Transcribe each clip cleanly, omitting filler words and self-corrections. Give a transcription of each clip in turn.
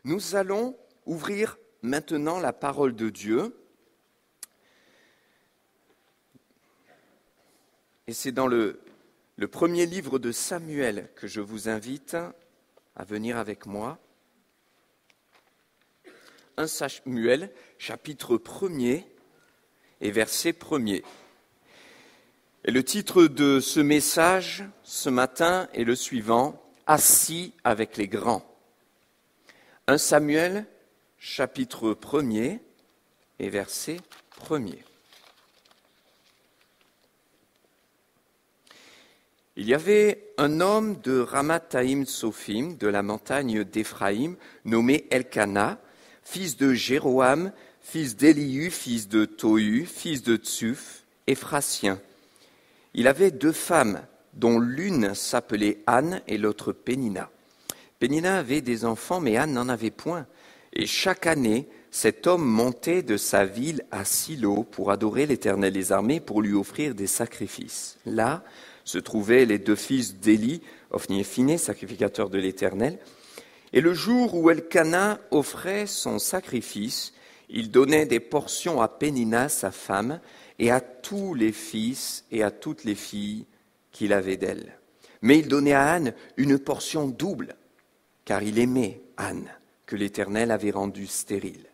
Nous allons ouvrir maintenant la parole de Dieu. Et c'est dans le premier livre de Samuel que je vous invite à venir avec moi. 1 Samuel, chapitre 1er et verset 1er. Et le titre de ce message ce matin est le suivant, « Assis avec les grands ». 1 Samuel, chapitre 1er et verset 1er. Il y avait un homme de Ramathaïm Sophim, de la montagne d'Éphraïm, nommé Elkana, fils de Jéroham, fils d'Élihu, fils de Tohu, fils de Tsuf, Éphrasien. Il avait 2 femmes, dont l'une s'appelait Anne et l'autre Pénina. Pénina avait des enfants, mais Anne n'en avait point. Et chaque année, cet homme montait de sa ville à Silo pour adorer l'Éternel des armées, pour lui offrir des sacrifices. Là se trouvaient les 2 fils d'Éli, Ophni et Phiné, sacrificateurs de l'Éternel. Et le jour où Elkana offrait son sacrifice, il donnait des portions à Pénina, sa femme, et à tous les fils et à toutes les filles qu'il avait d'elle. Mais il donnait à Anne une portion double, car il aimait Anne, que l'Éternel avait rendue stérile.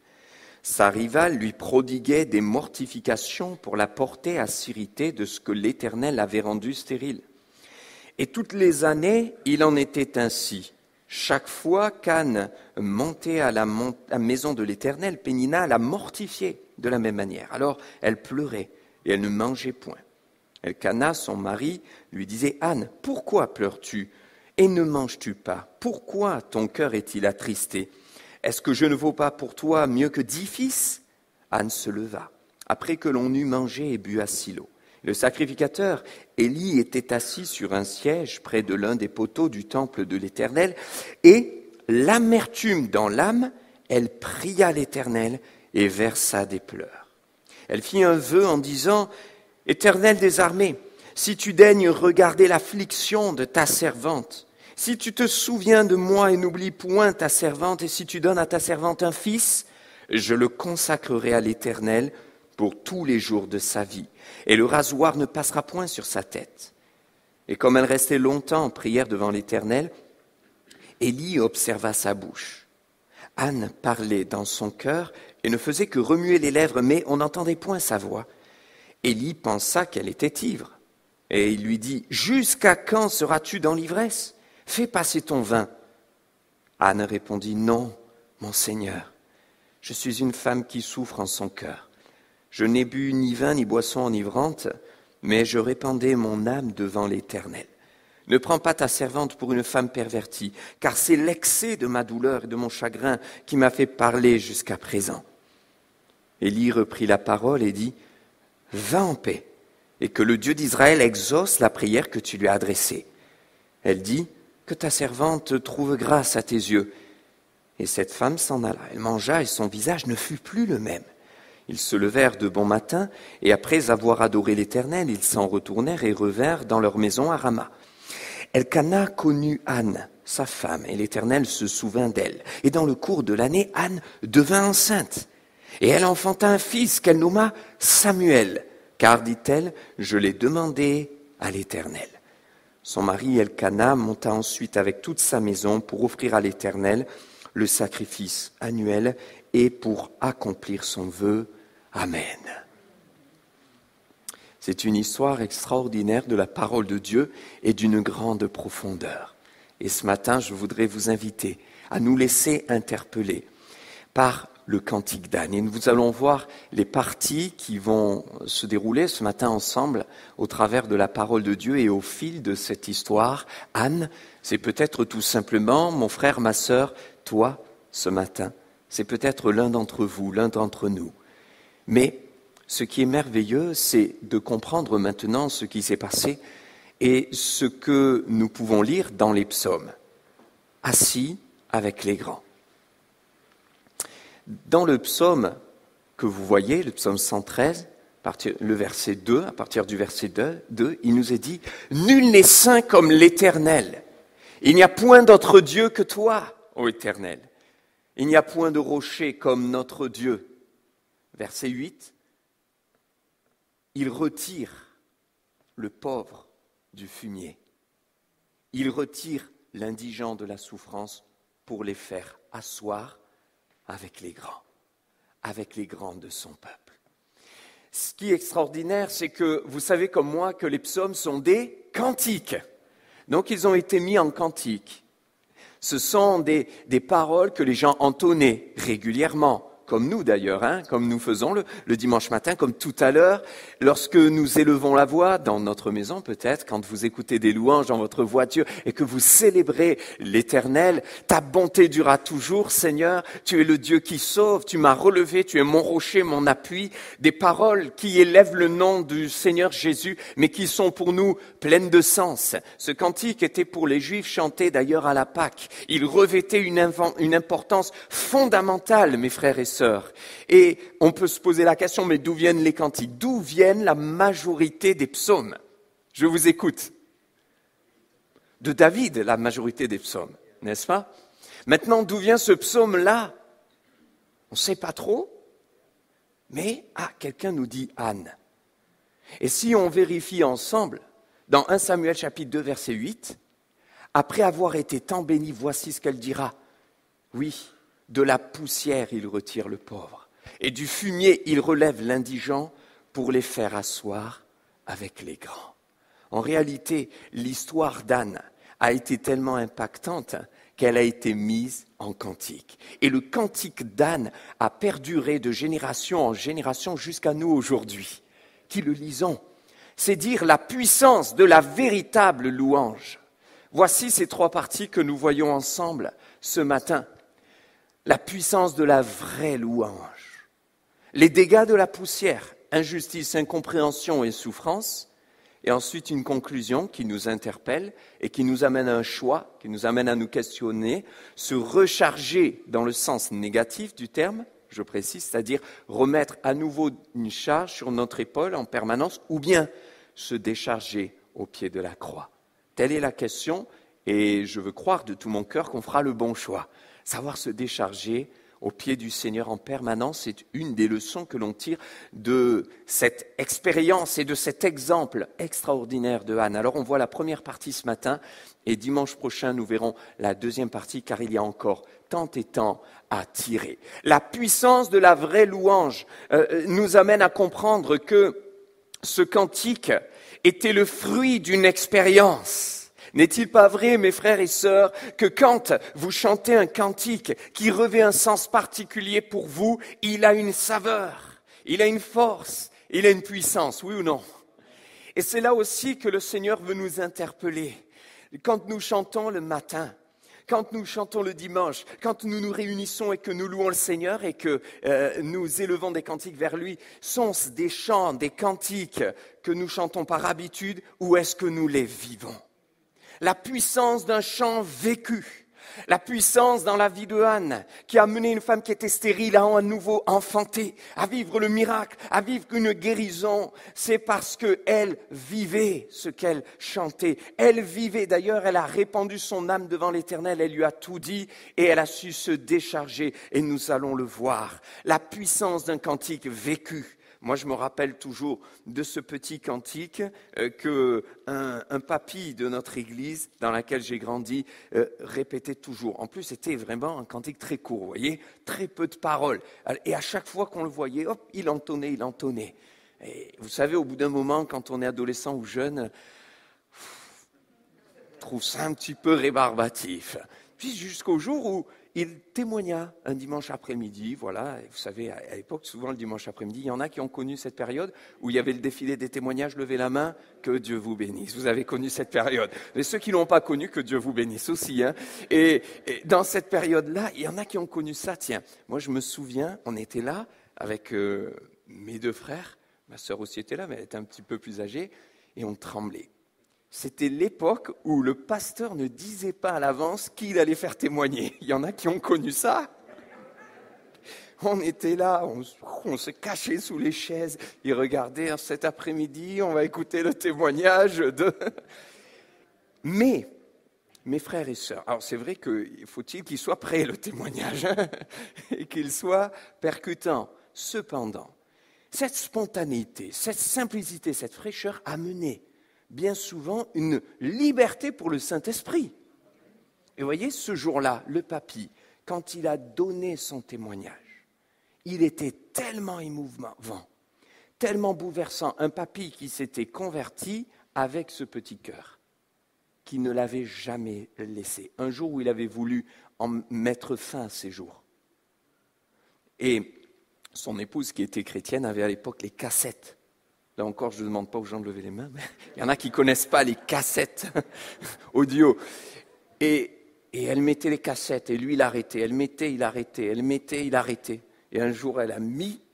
Sa rivale lui prodiguait des mortifications pour la porter à s'irriter de ce que l'Éternel avait rendu stérile. Et toutes les années, il en était ainsi. Chaque fois qu'Anne montait à la maison de l'Éternel, Pénina la mortifiait de la même manière. Alors elle pleurait et elle ne mangeait point. Elkana, son mari, lui disait « Anne, pourquoi pleures-tu et ne manges-tu pas? Pourquoi ton cœur est-il attristé? Est-ce que je ne vaux pas pour toi mieux que 10 fils ?» Anne se leva, après que l'on eut mangé et bu à Silo. Le sacrificateur, Élie, était assis sur un siège près de l'un des poteaux du temple de l'Éternel, et l'amertume dans l'âme, elle pria l'Éternel et versa des pleurs. Elle fit un vœu en disant « Éternel des armées, si tu daignes regarder l'affliction de ta servante, si tu te souviens de moi et n'oublies point ta servante, et si tu donnes à ta servante un fils, je le consacrerai à l'Éternel pour tous les jours de sa vie, et le rasoir ne passera point sur sa tête. » Et comme elle restait longtemps en prière devant l'Éternel, Élie observa sa bouche. Anne parlait dans son cœur et ne faisait que remuer les lèvres, mais on n'entendait point sa voix. Élie pensa qu'elle était ivre, et il lui dit « Jusqu'à quand seras-tu dans l'ivresse ? Fais passer ton vin. » Anne répondit « Non, mon Seigneur, je suis une femme qui souffre en son cœur. Je n'ai bu ni vin ni boisson enivrante, mais je répandais mon âme devant l'Éternel. Ne prends pas ta servante pour une femme pervertie, car c'est l'excès de ma douleur et de mon chagrin qui m'a fait parler jusqu'à présent. » Élie reprit la parole et dit « Va en paix, et que le Dieu d'Israël exauce la prière que tu lui as adressée. » Elle dit « Que ta servante trouve grâce à tes yeux. » Et cette femme s'en alla. Elle mangea et son visage ne fut plus le même. Ils se levèrent de bon matin, et après avoir adoré l'Éternel, ils s'en retournèrent et revinrent dans leur maison à Rama. Elkana connut Anne, sa femme, et l'Éternel se souvint d'elle. Et dans le cours de l'année, Anne devint enceinte. Et elle enfanta un fils qu'elle nomma Samuel, car, dit-elle, je l'ai demandé à l'Éternel. Son mari Elkana monta ensuite avec toute sa maison pour offrir à l'Éternel le sacrifice annuel et pour accomplir son vœu. Amen. C'est une histoire extraordinaire de la parole de Dieu et d'une grande profondeur. Et ce matin, je voudrais vous inviter à nous laisser interpeller par le cantique d'Anne. Et nous allons voir les parties qui vont se dérouler ce matin ensemble au travers de la parole de Dieu et au fil de cette histoire. Anne, c'est peut-être tout simplement mon frère, ma sœur, toi, ce matin. C'est peut-être l'un d'entre vous, l'un d'entre nous. Mais ce qui est merveilleux, c'est de comprendre maintenant ce qui s'est passé et ce que nous pouvons lire dans les psaumes. Assis avec les grands. Dans le psaume que vous voyez, le psaume 113, le verset 2, à partir du verset 2, il nous est dit « Nul n'est saint comme l'Éternel. Il n'y a point d'autre Dieu que toi, ô Éternel. Il n'y a point de rocher comme notre Dieu. Verset 8, il retire le pauvre du fumier. Il retire l'indigent de la souffrance pour les faire asseoir avec les grands de son peuple. Ce qui est extraordinaire, c'est que vous savez comme moi que les psaumes sont des cantiques. Donc ils ont été mis en cantiques. Ce sont des paroles que les gens entonnaient régulièrement, comme nous d'ailleurs, comme nous faisons le dimanche matin, comme tout à l'heure, lorsque nous élevons la voix dans notre maison peut-être, quand vous écoutez des louanges dans votre voiture et que vous célébrez l'Éternel, ta bonté durera toujours, Seigneur, tu es le Dieu qui sauve, tu m'as relevé, tu es mon rocher, mon appui, des paroles qui élèvent le nom du Seigneur Jésus, mais qui sont pour nous pleines de sens. Ce cantique était pour les Juifs chanté d'ailleurs à la Pâque. Il revêtait une importance fondamentale, mes frères et sœurs. Et on peut se poser la question, mais d'où viennent les cantiques? D'où viennent la majorité des psaumes? Je vous écoute. De David, la majorité des psaumes, n'est-ce pas? Maintenant, d'où vient ce psaume-là? On ne sait pas trop, mais quelqu'un nous dit Anne. Et si on vérifie ensemble, dans 1 Samuel chapitre 2, verset 8, après avoir été tant béni, voici ce qu'elle dira. Oui, de la poussière, il retire le pauvre, et du fumier, il relève l'indigent pour les faire asseoir avec les grands. En réalité, l'histoire d'Anne a été tellement impactante qu'elle a été mise en cantique. Et le cantique d'Anne a perduré de génération en génération jusqu'à nous aujourd'hui, qui le lisons. C'est dire la puissance de la véritable louange. Voici ces trois parties que nous voyons ensemble ce matin. La puissance de la vraie louange, les dégâts de la poussière, injustice, incompréhension et souffrance, et ensuite une conclusion qui nous interpelle et qui nous amène à un choix, qui nous amène à nous questionner, se recharger dans le sens négatif du terme, je précise, c'est-à-dire remettre à nouveau une charge sur notre épaule en permanence, ou bien se décharger au pied de la croix. Telle est la question, et je veux croire de tout mon cœur qu'on fera le bon choix. Savoir se décharger au pied du Seigneur en permanence, c'est une des leçons que l'on tire de cette expérience et de cet exemple extraordinaire de Anne. Alors on voit la première partie ce matin et dimanche prochain nous verrons la deuxième partie car il y a encore tant et tant à tirer. La puissance de la vraie louange nous amène à comprendre que ce cantique était le fruit d'une expérience. N'est-il pas vrai, mes frères et sœurs, que quand vous chantez un cantique qui revêt un sens particulier pour vous, il a une saveur, il a une force, il a une puissance, oui ou non? Et c'est là aussi que le Seigneur veut nous interpeller. Quand nous chantons le matin, quand nous chantons le dimanche, quand nous nous réunissons et que nous louons le Seigneur et que nous élevons des cantiques vers lui, sont-ce des chants, des cantiques que nous chantons par habitude ou est-ce que nous les vivons? La puissance d'un chant vécu, la puissance dans la vie de Anne, qui a mené une femme qui était stérile à nouveau enfanter, à vivre le miracle, à vivre une guérison, c'est parce qu'elle vivait ce qu'elle chantait. Elle vivait, d'ailleurs, elle a répandu son âme devant l'Éternel, elle lui a tout dit et elle a su se décharger et nous allons le voir. La puissance d'un cantique vécu. Moi, je me rappelle toujours de ce petit cantique qu'un papy de notre église, dans laquelle j'ai grandi, répétait toujours. En plus, c'était vraiment un cantique très court, vous voyez, très peu de paroles. Et à chaque fois qu'on le voyait, hop, il entonnait. Et vous savez, au bout d'un moment, quand on est adolescent ou jeune, on trouve ça un petit peu rébarbatif. Puis jusqu'au jour où il témoigna un dimanche après-midi, voilà, et vous savez, à l'époque, souvent le dimanche après-midi, il y en a qui ont connu cette période où il y avait le défilé des témoignages, levez la main, que Dieu vous bénisse. Vous avez connu cette période. Mais ceux qui ne l'ont pas connu, que Dieu vous bénisse aussi. Et dans cette période-là, il y en a qui ont connu ça. Tiens, moi je me souviens, on était là avec mes deux frères, ma sœur aussi était là, mais elle était un petit peu plus âgée, et on tremblait. C'était l'époque où le pasteur ne disait pas à l'avance qui il allait faire témoigner. Il y en a qui ont connu ça. On était là, on se cachait sous les chaises. Et regardez, cet après-midi, on va écouter le témoignage de... Mais Mes frères et sœurs, alors c'est vrai qu'il faut-il qu'il soit prêt, le témoignage, hein, et qu'il soit percutant. Cependant, cette spontanéité, cette simplicité, cette fraîcheur a mené bien souvent une liberté pour le Saint-Esprit. Et vous voyez, ce jour-là, le papy, quand il a donné son témoignage, il était tellement émouvant, tellement bouleversant, un papy qui s'était converti avec ce petit cœur, qui ne l'avait jamais laissé. Un jour où il avait voulu en mettre fin à ses jours. Et son épouse, qui était chrétienne, avait à l'époque les cassettes. Là encore, je ne demande pas aux gens de lever les mains, mais il y en a qui ne connaissent pas les cassettes audio. Et elle mettait les cassettes, et lui, il arrêtait. Elle mettait, il arrêtait. Elle mettait, il arrêtait. Et un jour, elle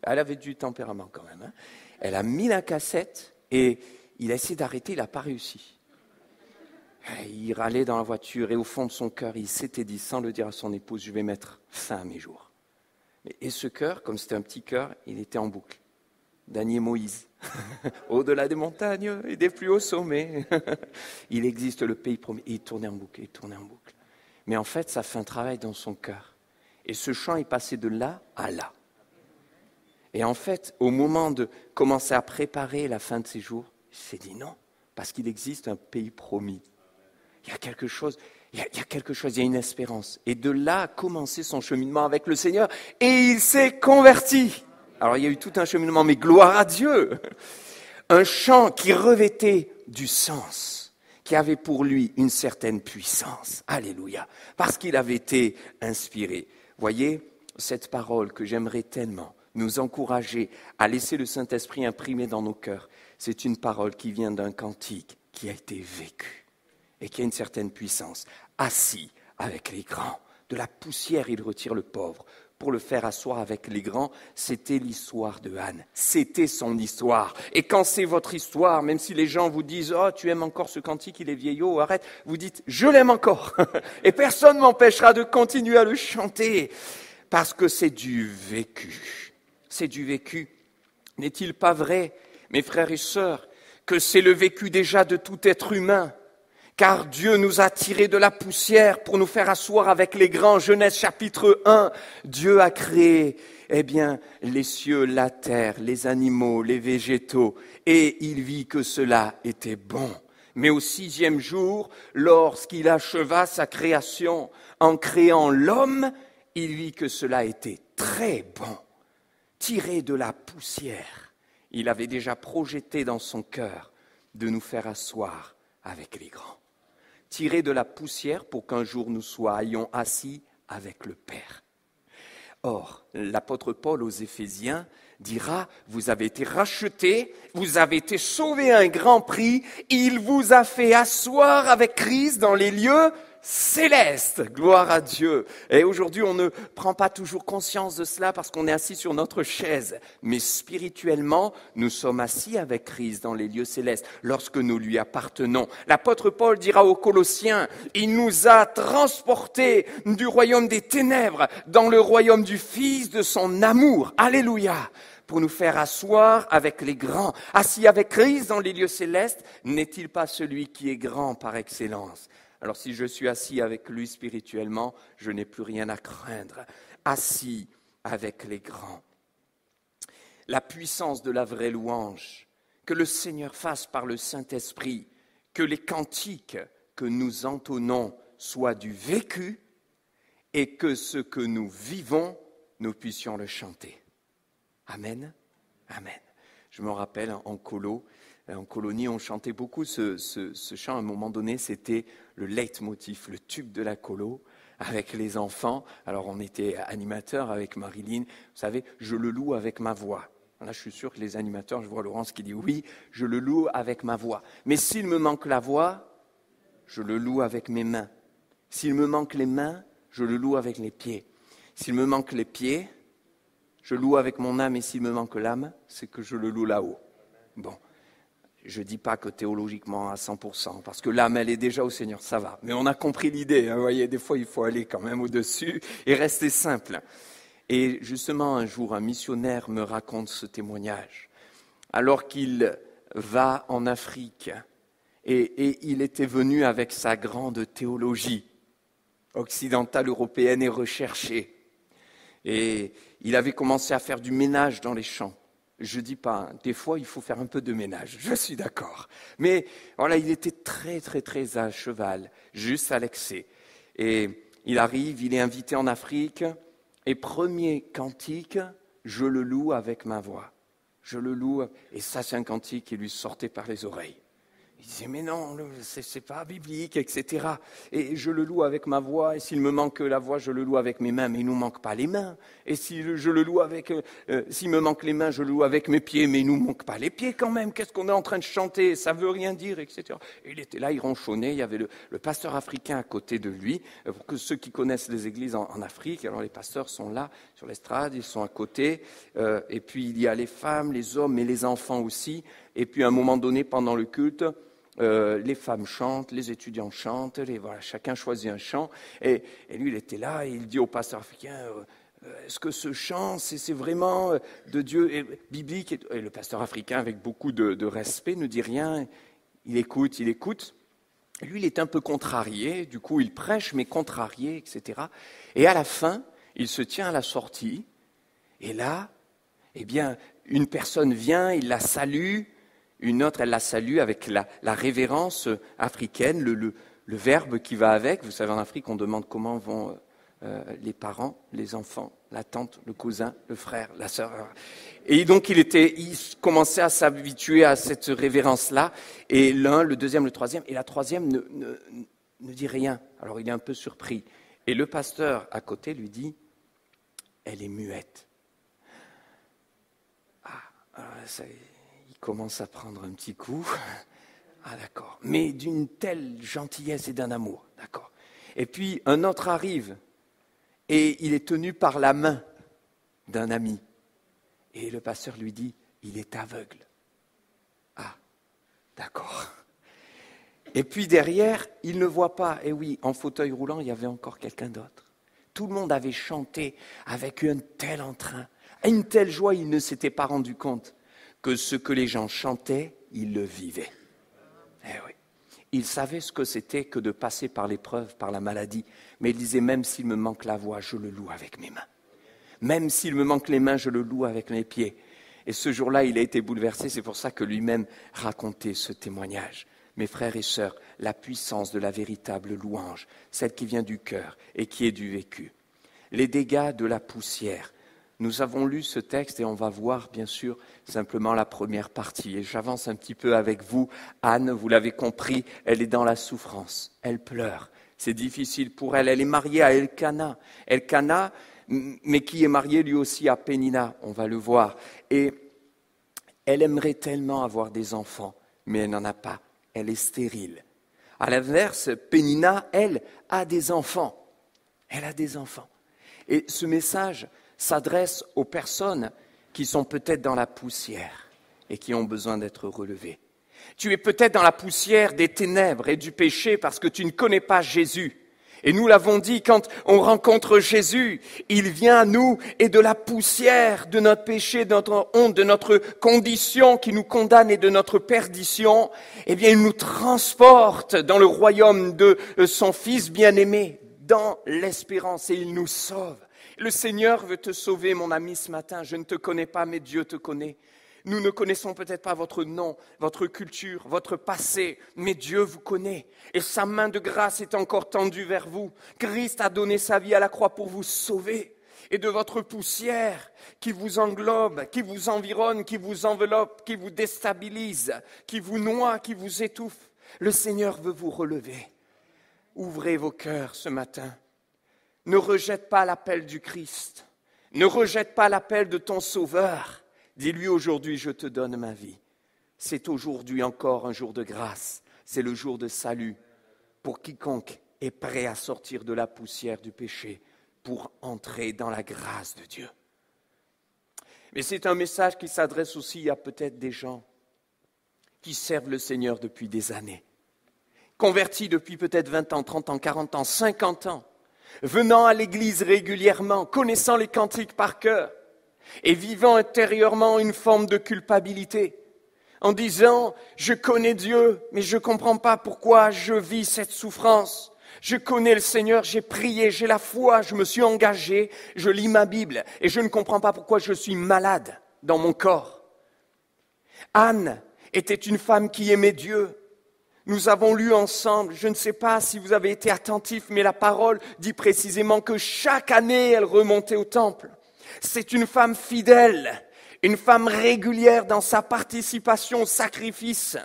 avait du tempérament quand même, hein. Elle a mis la cassette, et il a essayé d'arrêter, il n'a pas réussi. Il râlait dans la voiture, et au fond de son cœur, il s'était dit, sans le dire à son épouse, je vais mettre fin à mes jours. Et ce cœur, comme c'était un petit cœur, il était en boucle. Daniel Moïse, au-delà des montagnes et des plus hauts sommets, il existe le pays promis. Et il tournait en boucle, Mais en fait, ça fait un travail dans son cœur. Et ce chant est passé de là à là. Et en fait, au moment de commencer à préparer la fin de ses jours, il s'est dit non, parce qu'il existe un pays promis. Il y a quelque chose, il y a une espérance. Et de là a commencé son cheminement avec le Seigneur. Et il s'est converti. Alors il y a eu tout un cheminement, mais gloire à Dieu. Un chant qui revêtait du sens, qui avait pour lui une certaine puissance. Alléluia. Parce qu'il avait été inspiré. Voyez, cette parole que j'aimerais tellement nous encourager à laisser le Saint-Esprit imprimer dans nos cœurs, c'est une parole qui vient d'un cantique qui a été vécu et qui a une certaine puissance. Assis avec les grands, de la poussière il retire le pauvre. Pour le faire asseoir avec les grands, c'était l'histoire de Anne. C'était son histoire. Et quand c'est votre histoire, même si les gens vous disent « Oh, tu aimes encore ce cantique, il est vieillot, arrête », vous dites « Je l'aime encore ». Et personne ne m'empêchera de continuer à le chanter. Parce que c'est du vécu. C'est du vécu. N'est-il pas vrai, mes frères et sœurs, que c'est le vécu déjà de tout être humain ? Car Dieu nous a tirés de la poussière pour nous faire asseoir avec les grands. Genèse chapitre 1, Dieu a créé, les cieux, la terre, les animaux, les végétaux, et il vit que cela était bon. Mais au 6e jour, lorsqu'il acheva sa création, en créant l'homme, il vit que cela était très bon. Tiré de la poussière, il avait déjà projeté dans son cœur de nous faire asseoir avec les grands. Tiré de la poussière pour qu'un jour nous soyons assis avec le Père. Or, l'apôtre Paul aux Éphésiens dira, vous avez été rachetés, vous avez été sauvés à un grand prix, il vous a fait asseoir avec Christ dans les lieux célestes. Gloire à Dieu. Et aujourd'hui, on ne prend pas toujours conscience de cela parce qu'on est assis sur notre chaise. Mais spirituellement, nous sommes assis avec Christ dans les lieux célestes lorsque nous lui appartenons. L'apôtre Paul dira aux Colossiens, il nous a transportés du royaume des ténèbres dans le royaume du Fils de son amour. Alléluia. Pour nous faire asseoir avec les grands. Assis avec Christ dans les lieux célestes, n'est-il pas celui qui est grand par excellence ? Alors si je suis assis avec lui spirituellement, je n'ai plus rien à craindre. Assis avec les grands. La puissance de la vraie louange, que le Seigneur fasse par le Saint-Esprit, que les cantiques que nous entonnons soient du vécu et que ce que nous vivons, nous puissions le chanter. Amen. Amen. Je me rappelle en colonie, on chantait beaucoup ce chant. À un moment donné, c'était le leitmotiv, le tube de la colo, avec les enfants. Alors, on était animateurs avec Marilyn. Vous savez, je le loue avec ma voix. Là, je suis sûr que les animateurs, je vois Laurence qui dit oui, je le loue avec ma voix. Mais s'il me manque la voix, je le loue avec mes mains. S'il me manque les mains, je le loue avec les pieds. S'il me manque les pieds, je loue avec mon âme. Et s'il me manque l'âme, c'est que je le loue là-haut. Bon. Je ne dis pas que théologiquement à 100%, parce que l'âme, elle est déjà au Seigneur, ça va. Mais on a compris l'idée, hein, vous voyez, des fois, il faut aller quand même au-dessus et rester simple. Et justement, un jour, un missionnaire me raconte ce témoignage. Alors qu'il va en Afrique, Et il était venu avec sa grande théologie occidentale, européenne et recherchée. Et il avait commencé à faire du ménage dans les champs. Je ne dis pas, des fois il faut faire un peu de ménage, je suis d'accord. Mais voilà, il était très très très à cheval, juste à l'excès. Et il arrive, il est invité en Afrique, et premier cantique, je le loue avec ma voix. Je le loue, et ça c'est un cantique qui lui sortait par les oreilles. Il disait, mais non, c'est pas biblique, etc. Et je le loue avec ma voix, et s'il me manque la voix, je le loue avec mes mains, mais il ne nous manque pas les mains. Et si je le loue avec, s'il me manque les mains, je le loue avec mes pieds, mais il ne nous manque pas les pieds quand même. Qu'est-ce qu'on est en train de chanter? Ça ne veut rien dire, etc. Et il était là, il ronchonnait, il y avait le pasteur africain à côté de lui. Pour que ceux qui connaissent les églises en Afrique, alors les pasteurs sont là, sur l'estrade, ils sont à côté. Et puis il y a les femmes, les hommes et les enfants aussi. Et puis à un moment donné, pendant le culte, les femmes chantent, les étudiants chantent, voilà, chacun choisit un chant. Et lui, il était là et il dit au pasteur africain, est-ce que ce chant, c'est vraiment de Dieu biblique? Et le pasteur africain, avec beaucoup de respect, ne dit rien. Il écoute. Et lui, il est un peu contrarié. Du coup, il prêche, mais contrarié, etc. Et à la fin, il se tient à la sortie. Et là, eh bien, une personne vient, il la salue. Une autre, elle la salue avec la révérence africaine, le verbe qui va avec. Vous savez, en Afrique, on demande comment vont les parents, les enfants, la tante, le cousin, le frère, la sœur. Et donc, il commençait à s'habituer à cette révérence-là. Et l'un, le deuxième, le troisième. Et la troisième ne dit rien. Alors, il est un peu surpris. Et le pasteur à côté lui dit, elle est muette. Ça commence à prendre un petit coup. Ah d'accord, mais d'une telle gentillesse et d'un amour, d'accord. Et puis un autre arrive et il est tenu par la main d'un ami. Et le pasteur lui dit, il est aveugle. Ah, d'accord. Et puis derrière, il ne voit pas. Et oui, en fauteuil roulant, il y avait encore quelqu'un d'autre. Tout le monde avait chanté avec un tel entrain, une telle joie, il ne s'était pas rendu compte que ce que les gens chantaient, ils le vivaient. Eh oui. Ils savaient ce que c'était que de passer par l'épreuve, par la maladie. Mais ils disaient, même s'il me manque la voix, je le loue avec mes mains. Même s'il me manque les mains, je le loue avec mes pieds. Et ce jour-là, il a été bouleversé. C'est pour ça que lui-même racontait ce témoignage. Mes frères et sœurs, la puissance de la véritable louange, celle qui vient du cœur et qui est du vécu. Les dégâts de la poussière. Nous avons lu ce texte et on va voir, bien sûr, simplement la première partie. Et j'avance un petit peu avec vous. Anne, vous l'avez compris, elle est dans la souffrance. Elle pleure. C'est difficile pour elle. Elle est mariée à Elkana. Elkana, mais qui est marié lui aussi à Pénina. On va le voir. Et elle aimerait tellement avoir des enfants, mais elle n'en a pas. Elle est stérile. À l'inverse, Pénina, elle, a des enfants. Elle a des enfants. Et ce message s'adresse aux personnes qui sont peut-être dans la poussière et qui ont besoin d'être relevées. Tu es peut-être dans la poussière des ténèbres et du péché parce que tu ne connais pas Jésus. Et nous l'avons dit, quand on rencontre Jésus, il vient à nous et de la poussière de notre péché, de notre honte, de notre condition qui nous condamne et de notre perdition, eh bien, il nous transporte dans le royaume de son Fils bien-aimé, dans l'espérance, et il nous sauve. Le Seigneur veut te sauver, mon ami, ce matin. Je ne te connais pas, mais Dieu te connaît. Nous ne connaissons peut-être pas votre nom, votre culture, votre passé, mais Dieu vous connaît. Et sa main de grâce est encore tendue vers vous. Christ a donné sa vie à la croix pour vous sauver. Et de votre poussière qui vous englobe, qui vous environne, qui vous enveloppe, qui vous déstabilise, qui vous noie, qui vous étouffe, le Seigneur veut vous relever. Ouvrez vos cœurs ce matin. Ne rejette pas l'appel du Christ. Ne rejette pas l'appel de ton Sauveur. Dis-lui aujourd'hui, je te donne ma vie. C'est aujourd'hui encore un jour de grâce. C'est le jour de salut pour quiconque est prêt à sortir de la poussière du péché pour entrer dans la grâce de Dieu. Mais c'est un message qui s'adresse aussi à peut-être des gens qui servent le Seigneur depuis des années, convertis depuis peut-être 20 ans, 30 ans, 40 ans, 50 ans, venant à l'église régulièrement, connaissant les cantiques par cœur et vivant intérieurement une forme de culpabilité en disant « Je connais Dieu, mais je ne comprends pas pourquoi je vis cette souffrance. Je connais le Seigneur, j'ai prié, j'ai la foi, je me suis engagé, je lis ma Bible et je ne comprends pas pourquoi je suis malade dans mon corps. » Anne était une femme qui aimait Dieu. Nous avons lu ensemble, je ne sais pas si vous avez été attentifs, mais la parole dit précisément que chaque année, elle remontait au temple. C'est une femme fidèle, une femme régulière dans sa participation au sacrifice,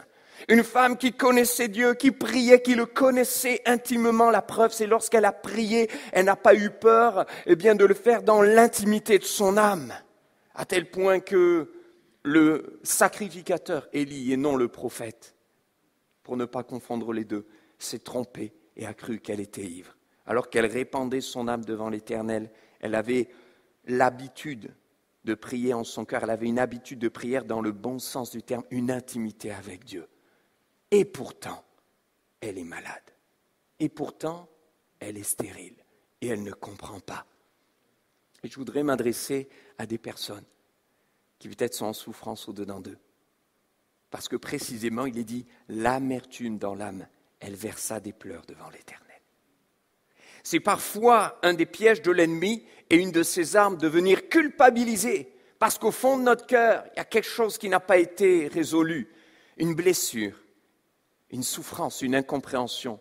une femme qui connaissait Dieu, qui priait, qui le connaissait intimement. La preuve, c'est lorsqu'elle a prié, elle n'a pas eu peur de le faire dans l'intimité de son âme, à tel point que le sacrificateur, Élie et non le prophète, pour ne pas confondre les deux, s'est trompé et a cru qu'elle était ivre. Alors qu'elle répandait son âme devant l'Éternel, elle avait l'habitude de prier en son cœur, elle avait une habitude de prière dans le bon sens du terme, une intimité avec Dieu. Et pourtant, elle est malade. Et pourtant, elle est stérile. Et elle ne comprend pas. Et je voudrais m'adresser à des personnes qui peut-être sont en souffrance au-dedans d'eux. Parce que précisément, il est dit, l'amertume dans l'âme, elle versa des pleurs devant l'Éternel. C'est parfois un des pièges de l'ennemi et une de ses armes de venir culpabiliser. Parce qu'au fond de notre cœur, il y a quelque chose qui n'a pas été résolu. Une blessure, une souffrance, une incompréhension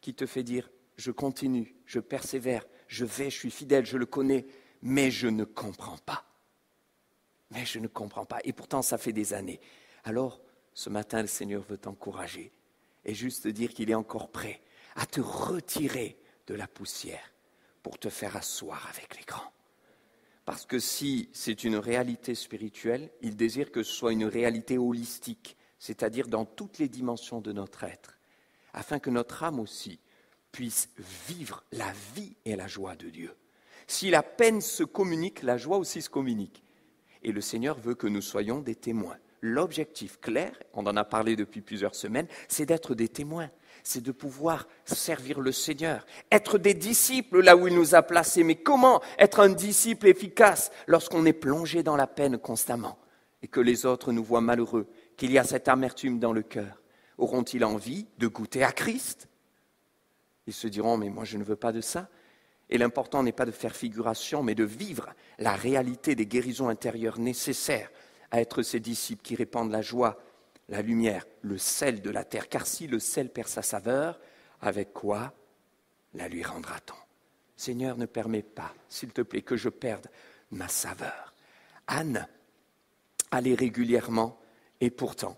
qui te fait dire, je continue, je persévère, je suis fidèle, je le connais, mais je ne comprends pas. Mais je ne comprends pas. Et pourtant, ça fait des années. Alors, ce matin, le Seigneur veut t'encourager et juste te dire qu'il est encore prêt à te retirer de la poussière pour te faire asseoir avec les grands. Parce que si c'est une réalité spirituelle, il désire que ce soit une réalité holistique, c'est-à-dire dans toutes les dimensions de notre être, afin que notre âme aussi puisse vivre la vie et la joie de Dieu. Si la peine se communique, la joie aussi se communique. Et le Seigneur veut que nous soyons des témoins. L'objectif clair, on en a parlé depuis plusieurs semaines, c'est d'être des témoins, c'est de pouvoir servir le Seigneur, être des disciples là où il nous a placés. Mais comment être un disciple efficace lorsqu'on est plongé dans la peine constamment et que les autres nous voient malheureux, qu'il y a cette amertume dans le cœur? Auront-ils envie de goûter à Christ? Ils se diront, mais moi je ne veux pas de ça. Et l'important n'est pas de faire figuration, mais de vivre la réalité des guérisons intérieures nécessaires à être ces disciples qui répandent la joie, la lumière, le sel de la terre. Car si le sel perd sa saveur, avec quoi la lui rendra-t-on? Seigneur, ne permets pas, s'il te plaît, que je perde ma saveur. Anne allait régulièrement, et pourtant,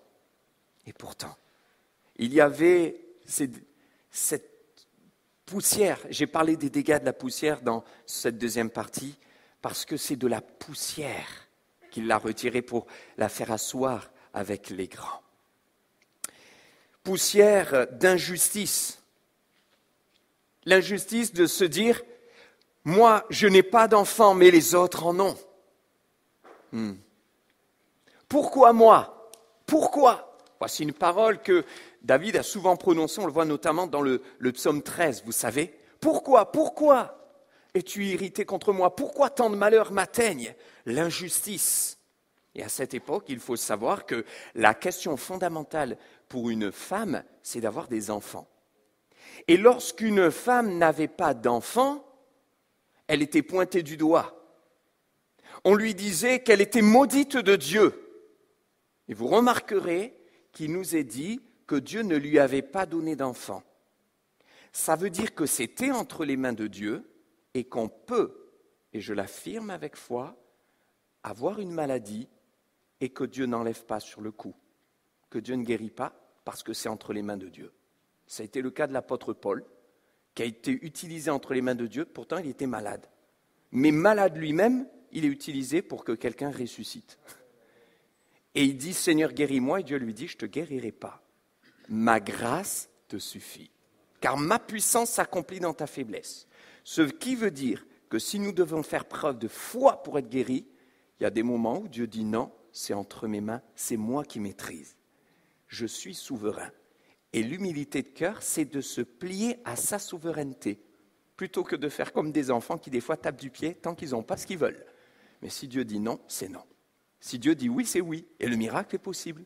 il y avait cette poussière. J'ai parlé des dégâts de la poussière dans cette deuxième partie, parce que c'est de la poussière qu'il l'a retirée pour la faire asseoir avec les grands. Poussière d'injustice. L'injustice de se dire, moi je n'ai pas d'enfant, mais les autres en ont. Pourquoi moi? Pourquoi? Voici une parole que David a souvent prononcée, on le voit notamment dans le psaume 13, vous savez. Pourquoi es-tu irrité contre moi? Pourquoi tant de malheurs m'atteignent? L'injustice. Et à cette époque, il faut savoir que la question fondamentale pour une femme, c'est d'avoir des enfants. Et lorsqu'une femme n'avait pas d'enfants, elle était pointée du doigt. On lui disait qu'elle était maudite de Dieu. Et vous remarquerez qu'il nous est dit que Dieu ne lui avait pas donné d'enfants. Ça veut dire que c'était entre les mains de Dieu et qu'on peut, et je l'affirme avec foi, avoir une maladie et que Dieu n'enlève pas sur le coup, que Dieu ne guérit pas parce que c'est entre les mains de Dieu. Ça a été le cas de l'apôtre Paul, qui a été utilisé entre les mains de Dieu, pourtant il était malade. Mais malade lui-même, il est utilisé pour que quelqu'un ressuscite. Et il dit, Seigneur, guéris-moi, et Dieu lui dit, je ne te guérirai pas. Ma grâce te suffit, car ma puissance s'accomplit dans ta faiblesse. Ce qui veut dire que si nous devons faire preuve de foi pour être guéris, il y a des moments où Dieu dit non, c'est entre mes mains, c'est moi qui maîtrise. Je suis souverain. Et l'humilité de cœur, c'est de se plier à sa souveraineté, plutôt que de faire comme des enfants qui des fois tapent du pied tant qu'ils n'ont pas ce qu'ils veulent. Mais si Dieu dit non, c'est non. Si Dieu dit oui, c'est oui. Et le miracle est possible.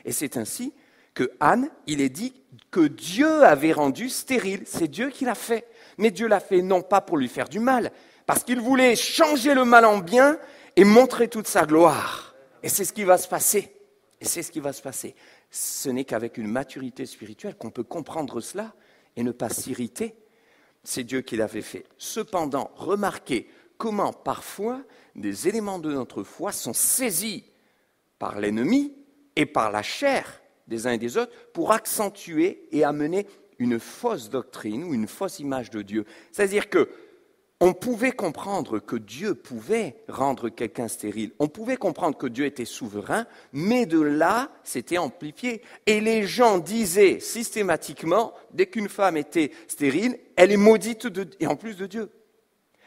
Et c'est ainsi que Anne, il est dit que Dieu avait rendu stérile. C'est Dieu qui l'a fait. Mais Dieu l'a fait non pas pour lui faire du mal, parce qu'il voulait changer le mal en bien et montrer toute sa gloire. Et c'est ce qui va se passer. Et c'est ce qui va se passer. Ce n'est qu'avec une maturité spirituelle qu'on peut comprendre cela et ne pas s'irriter. C'est Dieu qui l'avait fait. Cependant, remarquez comment parfois des éléments de notre foi sont saisis par l'ennemi et par la chair des uns et des autres pour accentuer et amener une fausse doctrine ou une fausse image de Dieu. C'est-à-dire que on pouvait comprendre que Dieu pouvait rendre quelqu'un stérile. On pouvait comprendre que Dieu était souverain, mais de là, c'était amplifié. Et les gens disaient systématiquement, dès qu'une femme était stérile, elle est maudite et en plus de Dieu.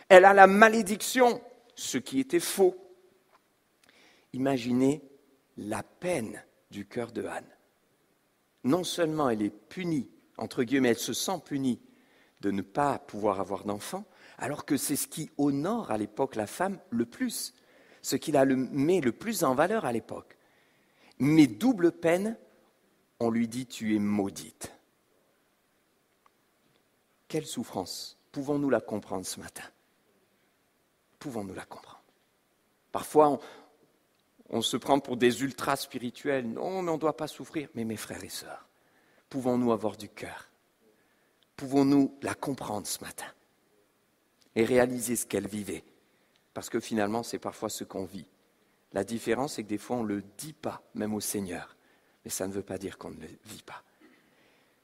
Elle a la malédiction, ce qui était faux. Imaginez la peine du cœur de Anne. Non seulement elle est punie, entre guillemets, elle se sent punie de ne pas pouvoir avoir d'enfant, alors que c'est ce qui honore à l'époque la femme le plus, ce qui la met le plus en valeur à l'époque. Mais double peine, on lui dit « tu es maudite ». Quelle souffrance! Pouvons-nous la comprendre ce matin? Pouvons-nous la comprendre? Parfois, on se prend pour des ultras spirituels. Non, mais on ne doit pas souffrir. Mais mes frères et sœurs, pouvons-nous avoir du cœur? Pouvons-nous la comprendre ce matin? Et réaliser ce qu'elle vivait. Parce que finalement, c'est parfois ce qu'on vit. La différence, c'est que des fois, on ne le dit pas, même au Seigneur. Mais ça ne veut pas dire qu'on ne le vit pas.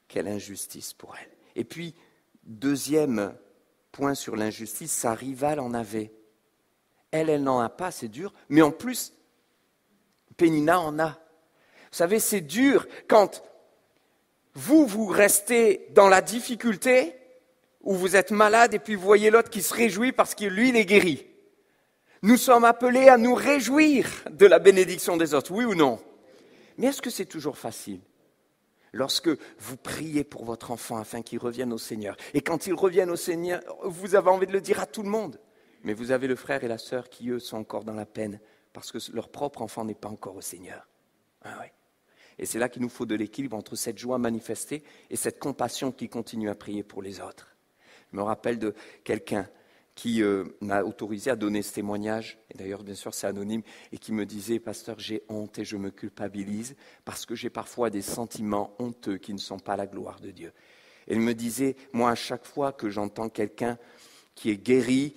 Quelle injustice pour elle. Et puis, deuxième point sur l'injustice, sa rivale en avait. Elle n'en a pas, c'est dur. Mais en plus, Pénina en a. Vous savez, c'est dur quand vous restez dans la difficulté, où vous êtes malade et puis vous voyez l'autre qui se réjouit parce que lui, il est guéri. Nous sommes appelés à nous réjouir de la bénédiction des autres, oui ou non? Mais est-ce que c'est toujours facile? Lorsque vous priez pour votre enfant afin qu'il revienne au Seigneur, et quand il revient au Seigneur, vous avez envie de le dire à tout le monde, mais vous avez le frère et la sœur qui, eux, sont encore dans la peine parce que leur propre enfant n'est pas encore au Seigneur. Ah oui. Et c'est là qu'il nous faut de l'équilibre entre cette joie manifestée et cette compassion qui continue à prier pour les autres. Je me rappelle de quelqu'un qui m'a autorisé à donner ce témoignage, et d'ailleurs, bien sûr, c'est anonyme, et qui me disait « Pasteur, j'ai honte et je me culpabilise parce que j'ai parfois des sentiments honteux qui ne sont pas la gloire de Dieu. » Et il me disait « Moi, à chaque fois que j'entends quelqu'un qui est guéri,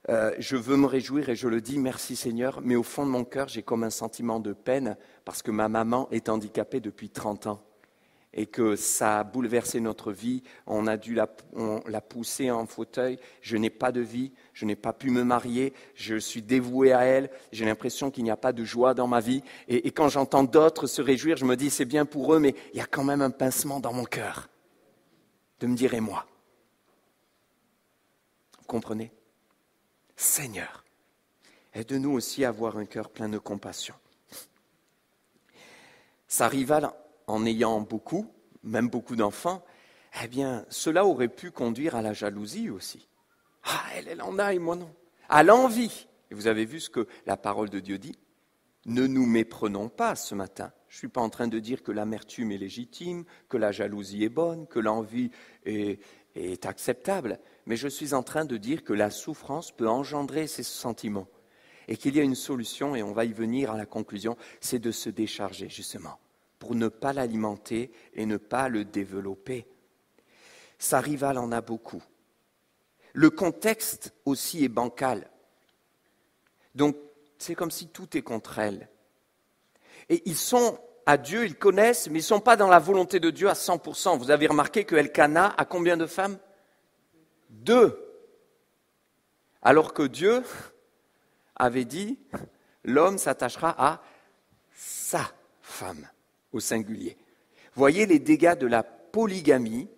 je veux me réjouir et je le dis, merci Seigneur, mais au fond de mon cœur, j'ai comme un sentiment de peine parce que ma maman est handicapée depuis 30 ans. Et que ça a bouleversé notre vie, on a dû la pousser en fauteuil, je n'ai pas de vie, je n'ai pas pu me marier, je suis dévoué à elle, j'ai l'impression qu'il n'y a pas de joie dans ma vie. Et quand j'entends d'autres se réjouir, je me dis c'est bien pour eux, mais il y a quand même un pincement dans mon cœur de me dire et moi. Vous comprenez? Seigneur, aide-nous aussi à avoir un cœur plein de compassion. Sa rivale, en ayant beaucoup, même beaucoup d'enfants, eh bien, cela aurait pu conduire à la jalousie aussi. Ah, elle en a et moi non. À l'envie. Et vous avez vu ce que la parole de Dieu dit? Ne nous méprenons pas ce matin. Je ne suis pas en train de dire que l'amertume est légitime, que la jalousie est bonne, que l'envie est acceptable. Mais je suis en train de dire que la souffrance peut engendrer ces sentiments. Et qu'il y a une solution, et on va y venir à la conclusion, c'est de se décharger justement, pour ne pas l'alimenter et ne pas le développer. Sa rivale en a beaucoup. Le contexte aussi est bancal. Donc, c'est comme si tout est contre elle. Et ils sont à Dieu, ils connaissent, mais ils ne sont pas dans la volonté de Dieu à 100%. Vous avez remarqué que Elkana a combien de femmes? 2. Alors que Dieu avait dit, l'homme s'attachera à sa femme, au singulier. Voyez les dégâts de la polygamie,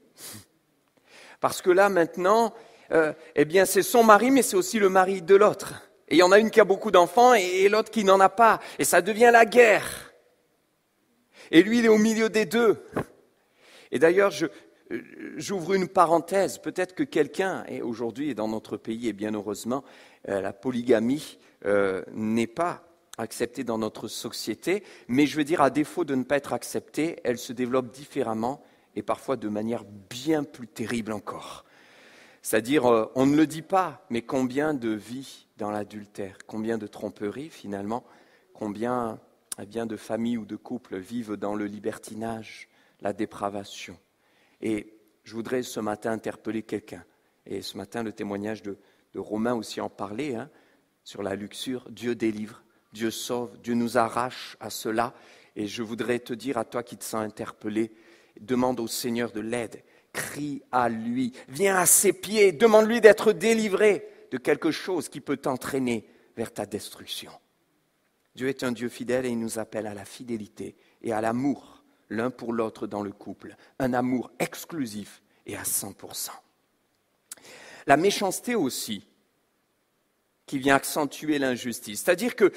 parce que là maintenant, c'est son mari, mais c'est aussi le mari de l'autre. Et il y en a une qui a beaucoup d'enfants et l'autre qui n'en a pas. Et ça devient la guerre. Et lui, il est au milieu des deux. Et d'ailleurs, j'ouvre une parenthèse. Peut-être que quelqu'un, et aujourd'hui dans notre pays, et bien heureusement, la polygamie n'est pas acceptée dans notre société, mais je veux dire, à défaut de ne pas être acceptée, elle se développe différemment et parfois de manière bien plus terrible encore. C'est-à-dire, on ne le dit pas, mais combien de vies dans l'adultère, combien de tromperies finalement, combien de familles ou de couples vivent dans le libertinage, la dépravation. Et je voudrais ce matin interpeller quelqu'un. Et ce matin, le témoignage de Romain aussi en parlait, sur la luxure. Dieu délivre, Dieu sauve, Dieu nous arrache à cela. Et je voudrais te dire à toi qui te sens interpellé, demande au Seigneur de l'aide. Crie à lui, viens à ses pieds, demande-lui d'être délivré de quelque chose qui peut t'entraîner vers ta destruction. Dieu est un Dieu fidèle et il nous appelle à la fidélité et à l'amour, l'un pour l'autre dans le couple, un amour exclusif et à 100%. La méchanceté aussi, qui vient accentuer l'injustice, c'est-à-dire que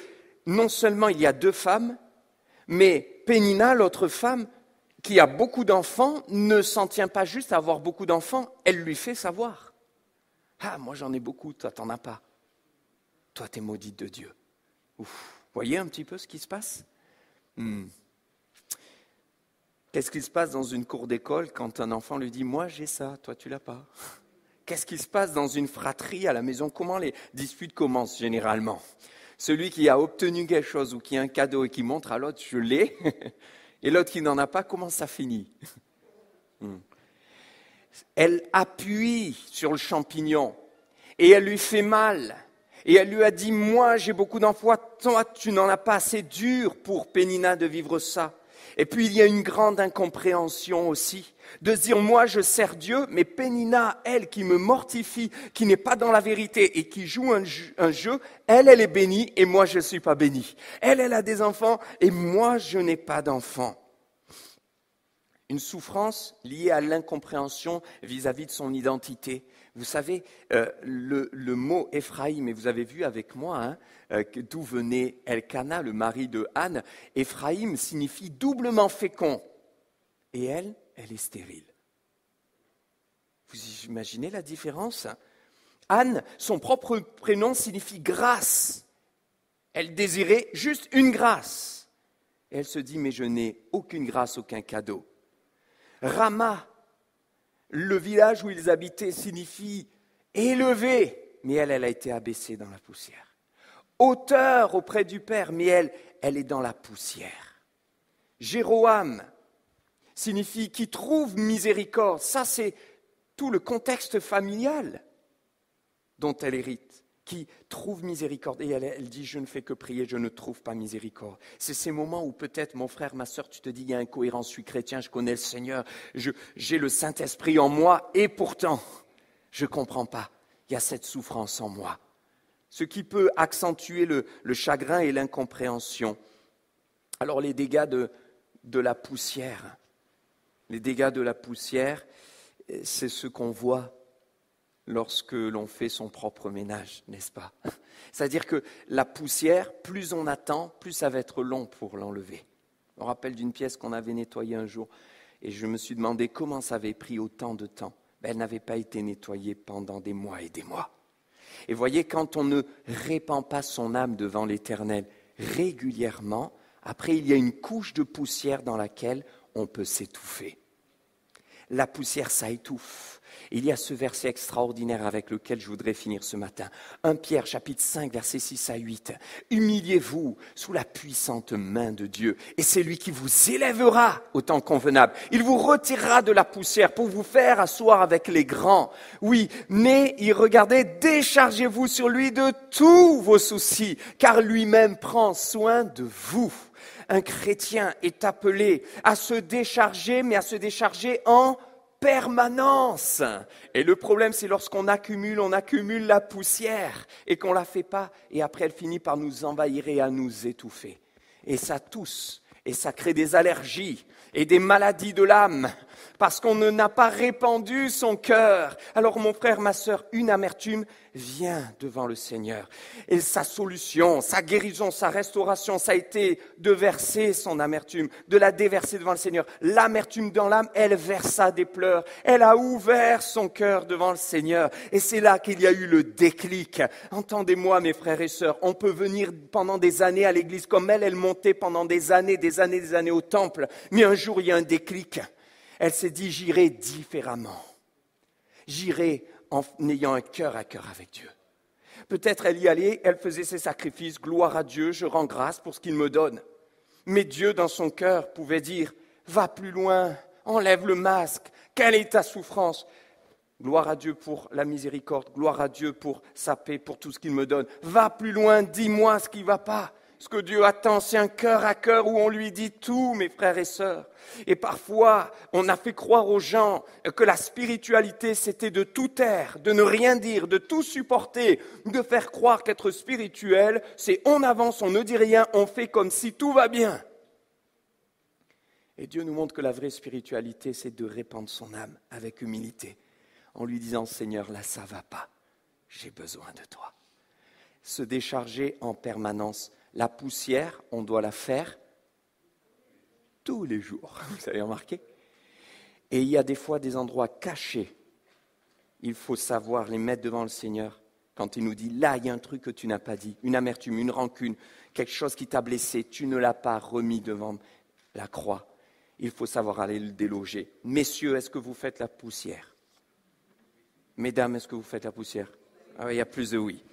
non seulement il y a 2 femmes, mais Pénina, l'autre femme, qui a beaucoup d'enfants, ne s'en tient pas juste à avoir beaucoup d'enfants, elle lui fait savoir. Ah, moi j'en ai beaucoup, toi t'en as pas. Toi t'es maudite de Dieu. Ouf. Voyez un petit peu ce qui se passe ? Qu'est-ce qui se passe dans une cour d'école quand un enfant lui dit « Moi j'ai ça, toi tu l'as pas ». Qu'est-ce qui se passe dans une fratrie à la maison ? Comment les disputes commencent généralement ? Celui qui a obtenu quelque chose ou qui a un cadeau et qui montre à l'autre « Je l'ai » et l'autre qui n'en a pas, comment ça finit ? Elle appuie sur le champignon et elle lui fait mal. Et elle lui a dit, moi j'ai beaucoup d'enfants, toi tu n'en as pas, c'est dur pour Pénina de vivre ça. Et puis il y a une grande incompréhension aussi, de se dire, moi je sers Dieu, mais Pénina, elle qui me mortifie, qui n'est pas dans la vérité et qui joue un jeu, elle est bénie et moi je ne suis pas béni. Elle a des enfants et moi je n'ai pas d'enfants. Une souffrance liée à l'incompréhension vis-à-vis de son identité. Vous savez, le mot Éphraïm, et vous avez vu avec moi d'où venait Elkana, le mari de Anne, Éphraïm signifie doublement fécond. Et elle est stérile. Vous imaginez la différence ? Anne, son propre prénom signifie grâce. Elle désirait juste une grâce. Et elle se dit, mais je n'ai aucune grâce, aucun cadeau. Rama, le village où ils habitaient, signifie élevé, mais elle a été abaissée dans la poussière. Hauteur auprès du Père, mais elle est dans la poussière. Jéroam signifie qui trouve miséricorde. Ça, c'est tout le contexte familial dont elle hérite. Qui trouve miséricorde. Et elle dit, je ne fais que prier, je ne trouve pas miséricorde. C'est ces moments où peut-être, mon frère, ma sœur, tu te dis, il y a incohérence, je suis chrétien, je connais le Seigneur, j'ai le Saint-Esprit en moi, et pourtant, je ne comprends pas. Il y a cette souffrance en moi. Ce qui peut accentuer le chagrin et l'incompréhension. Alors, les dégâts de la poussière. Les dégâts de la poussière, c'est ce qu'on voit lorsque l'on fait son propre ménage, n'est-ce pas ? C'est-à-dire que la poussière, plus on attend, plus ça va être long pour l'enlever. On rappelle d'une pièce qu'on avait nettoyée un jour, et je me suis demandé comment ça avait pris autant de temps. Elle n'avait pas été nettoyée pendant des mois et des mois. Et voyez, quand on ne répand pas son âme devant l'Éternel régulièrement, après il y a une couche de poussière dans laquelle on peut s'étouffer. La poussière, ça étouffe. Il y a ce verset extraordinaire avec lequel je voudrais finir ce matin. 1 Pierre, chapitre 5, versets 6 à 8. « Humiliez-vous sous la puissante main de Dieu, et c'est lui qui vous élèvera au temps convenable. Il vous retirera de la poussière pour vous faire asseoir avec les grands. Oui, mais regardez, déchargez-vous sur lui de tous vos soucis, car lui-même prend soin de vous. » Un chrétien est appelé à se décharger, mais à se décharger en permanence. Et le problème, c'est lorsqu'on accumule la poussière et qu'on ne la fait pas, et après elle finit par nous envahir et à nous étouffer. Et ça tousse, et ça crée des allergies et des maladies de l'âme. parce qu'on n'a pas répandu son cœur. Alors mon frère, ma sœur, une amertume, viens devant le Seigneur. Et sa solution, sa guérison, sa restauration, ça a été de verser son amertume, de la déverser devant le Seigneur. L'amertume dans l'âme, elle versa des pleurs. Elle a ouvert son cœur devant le Seigneur. Et c'est là qu'il y a eu le déclic. Entendez-moi, mes frères et sœurs, on peut venir pendant des années à l'église comme elle montait pendant des années au temple. Mais un jour, il y a un déclic. Elle s'est dit, j'irai différemment. J'irai en ayant un cœur à cœur avec Dieu. Peut-être elle y allait, elle faisait ses sacrifices, gloire à Dieu, je rends grâce pour ce qu'il me donne. Mais Dieu, dans son cœur, pouvait dire, va plus loin, enlève le masque, quelle est ta souffrance ? Gloire à Dieu pour la miséricorde, gloire à Dieu pour sa paix, pour tout ce qu'il me donne. Va plus loin, dis-moi ce qui ne va pas. Ce que Dieu attend, c'est un cœur à cœur où on lui dit tout, mes frères et sœurs. Et parfois, on a fait croire aux gens que la spiritualité, c'était de tout taire, de ne rien dire, de tout supporter, de faire croire qu'être spirituel, c'est on avance, on ne dit rien, on fait comme si tout va bien. Et Dieu nous montre que la vraie spiritualité, c'est de répandre son âme avec humilité, en lui disant, Seigneur, là, ça ne va pas, j'ai besoin de toi. Se décharger en permanence. La poussière, on doit la faire tous les jours, vous avez remarqué ? Et il y a des fois des endroits cachés. Il faut savoir les mettre devant le Seigneur quand il nous dit, là, il y a un truc que tu n'as pas dit, une amertume, une rancune, quelque chose qui t'a blessé, tu ne l'as pas remis devant la croix. Il faut savoir aller le déloger. Messieurs, est-ce que vous faites la poussière ? Mesdames, est-ce que vous faites la poussière ? Ah, il y a plus de oui.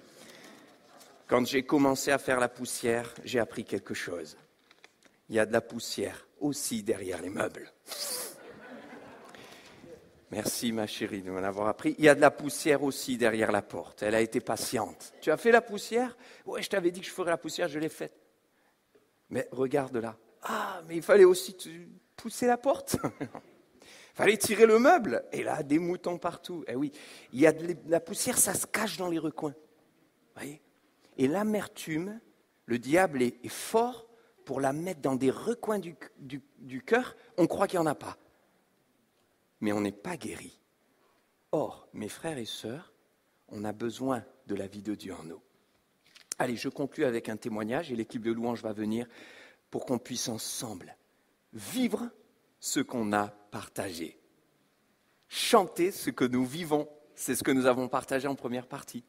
Quand j'ai commencé à faire la poussière, j'ai appris quelque chose. Il y a de la poussière aussi derrière les meubles. Merci ma chérie de m'en avoir appris. Il y a de la poussière aussi derrière la porte. Elle a été patiente. Tu as fait la poussière ? Oui, je t'avais dit que je ferais la poussière, je l'ai faite. Mais regarde là. Ah, mais il fallait aussi pousser la porte. Il fallait tirer le meuble. Et là, des moutons partout. Eh oui, il y a de la poussière, ça se cache dans les recoins. Vous voyez ? Et l'amertume, le diable est fort pour la mettre dans des recoins du cœur. On croit qu'il n'y en a pas. Mais on n'est pas guéri. Or, mes frères et sœurs, on a besoin de la vie de Dieu en nous. Allez, je conclue avec un témoignage et l'équipe de louange va venir pour qu'on puisse ensemble vivre ce qu'on a partagé. Chanter ce que nous vivons, c'est ce que nous avons partagé en première partie.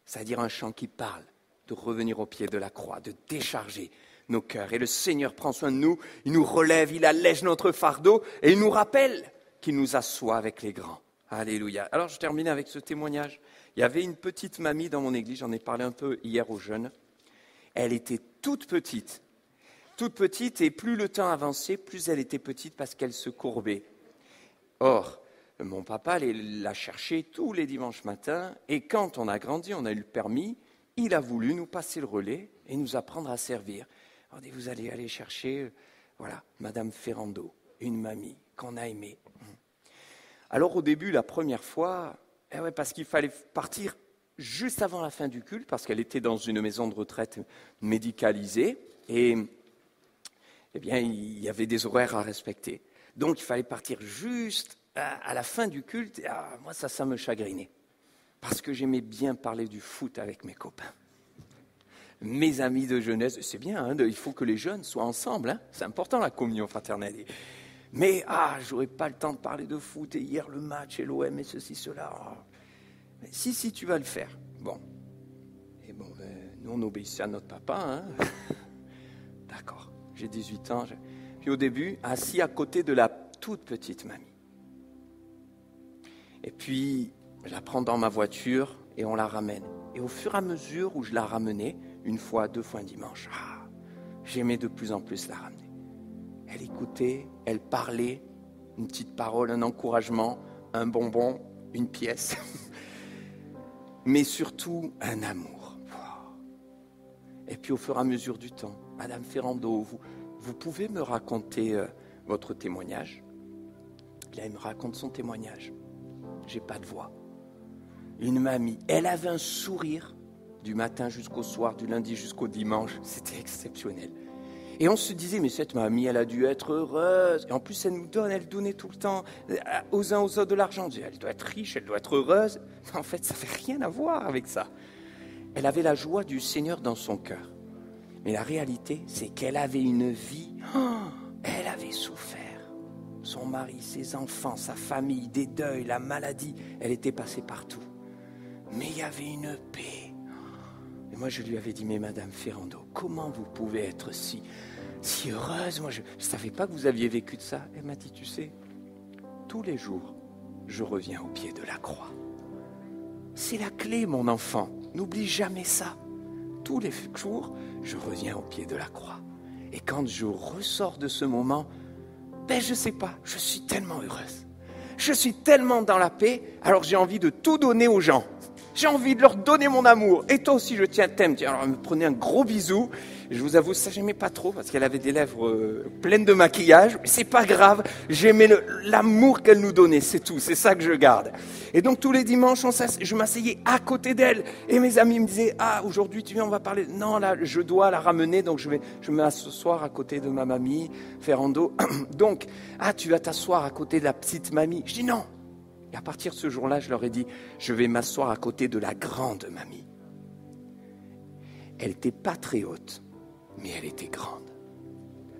C'est-à-dire un chant qui parle de revenir au pied de la croix, de décharger nos cœurs. Et le Seigneur prend soin de nous, il nous relève, il allège notre fardeau et il nous rappelle qu'il nous assoit avec les grands. Alléluia. Alors je termine avec ce témoignage. Il y avait une petite mamie dans mon église, j'en ai parlé un peu hier aux jeunes. Elle était toute petite et plus le temps avançait, plus elle était petite parce qu'elle se courbait. Or, mon papa allait la chercher tous les dimanches matins et quand on a grandi, on a eu le permis, il a voulu nous passer le relais et nous apprendre à servir. On dit, vous allez aller chercher, Madame Ferrando, une mamie qu'on a aimée. Alors au début, la première fois, parce qu'il fallait partir juste avant la fin du culte, parce qu'elle était dans une maison de retraite médicalisée, et il y avait des horaires à respecter. Donc il fallait partir juste à la fin du culte, et moi ça me chagrinait. Parce que j'aimais bien parler du foot avec mes copains. Mes amis de jeunesse, c'est bien, il faut que les jeunes soient ensemble, c'est important la communion fraternelle. Mais j'aurais pas le temps de parler de foot, et hier le match, et l'OM, et ceci, cela. Mais si, tu vas le faire. Bon. Et nous on obéissait à notre papa, D'accord, j'ai 18 ans. Puis au début, assis à côté de la toute petite mamie. Et puis, je la prends dans ma voiture et on la ramène. Et au fur et à mesure où je la ramenais, une fois, 2 fois un dimanche, j'aimais de plus en plus la ramener. Elle écoutait, elle parlait, une petite parole, un encouragement, un bonbon, une pièce, mais surtout un amour. Et puis au fur et à mesure du temps, Madame Ferrando, vous pouvez me raconter votre témoignage ? Là, elle me raconte son témoignage. J'ai pas de voix. Une mamie, elle avait un sourire du matin jusqu'au soir, du lundi jusqu'au dimanche. C'était exceptionnel. Et on se disait, mais cette mamie, elle a dû être heureuse. Et en plus, elle donnait tout le temps aux uns aux autres de l'argent. On disait, elle doit être riche, elle doit être heureuse. Mais en fait, ça n'avait rien à voir avec ça. Elle avait la joie du Seigneur dans son cœur. Mais la réalité, c'est qu'elle avait une vie, elle avait souffert. Son mari, ses enfants, sa famille, des deuils, la maladie, elle était passée partout. Mais il y avait une paix. Et moi, je lui avais dit, mais Madame Ferrando, comment vous pouvez être si heureuse? Moi, je ne savais pas que vous aviez vécu de ça. Elle m'a dit, tu sais, tous les jours, je reviens au pied de la croix. C'est la clé, mon enfant. N'oublie jamais ça. Tous les jours, je reviens au pied de la croix. Et quand je ressors de ce moment, je ne sais pas, je suis tellement heureuse. Je suis tellement dans la paix, alors j'ai envie de tout donner aux gens. J'ai envie de leur donner mon amour. Et toi aussi, je t'aime. Alors, elle me prenait un gros bisou. Je vous avoue, ça, j'aimais pas trop parce qu'elle avait des lèvres pleines de maquillage. Mais c'est pas grave. J'aimais l'amour qu'elle nous donnait. C'est tout. C'est ça que je garde. Et donc, tous les dimanches, je m'asseyais à côté d'elle. Et mes amis me disaient, aujourd'hui, tu viens, on va parler. Non, là, je dois la ramener. Donc, je vais m'asseoir à côté de ma mamie, Ferrando. Donc, tu vas t'asseoir à côté de la petite mamie. Je dis non. Et à partir de ce jour-là, je leur ai dit, je vais m'asseoir à côté de la grande mamie. Elle n'était pas très haute, mais elle était grande.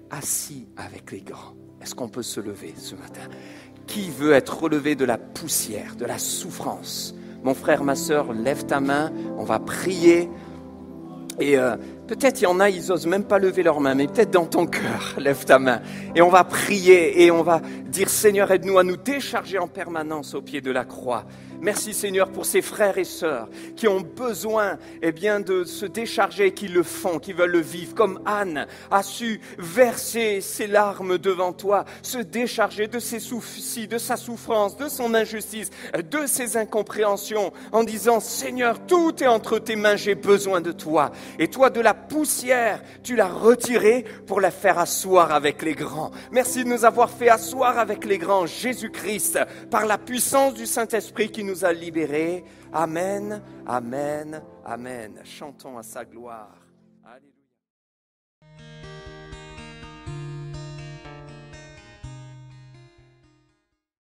Assis avec les grands. Est-ce qu'on peut se lever ce matin? Qui veut être relevé de la poussière, de la souffrance? Mon frère, ma sœur, lève ta main, on va prier. Et peut-être il y en a, ils n'osent même pas lever leurs mains, mais peut-être dans ton cœur, lève ta main. Et on va prier et on va dire, Seigneur, aide-nous à nous décharger en permanence au pied de la croix. Merci Seigneur pour ces frères et sœurs qui ont besoin de se décharger, qui le font, qui veulent le vivre. Comme Anne a su verser ses larmes devant toi, se décharger de ses soucis, de sa souffrance, de son injustice, de ses incompréhensions, en disant, Seigneur, tout est entre tes mains, j'ai besoin de toi. Et toi, de la poussière, tu l'as retirée pour la faire asseoir avec les grands. Merci de nous avoir fait asseoir avec les grands, Jésus-Christ, par la puissance du Saint-Esprit qui nous a libérés. Amen, amen, amen. Chantons à sa gloire. Alléluia.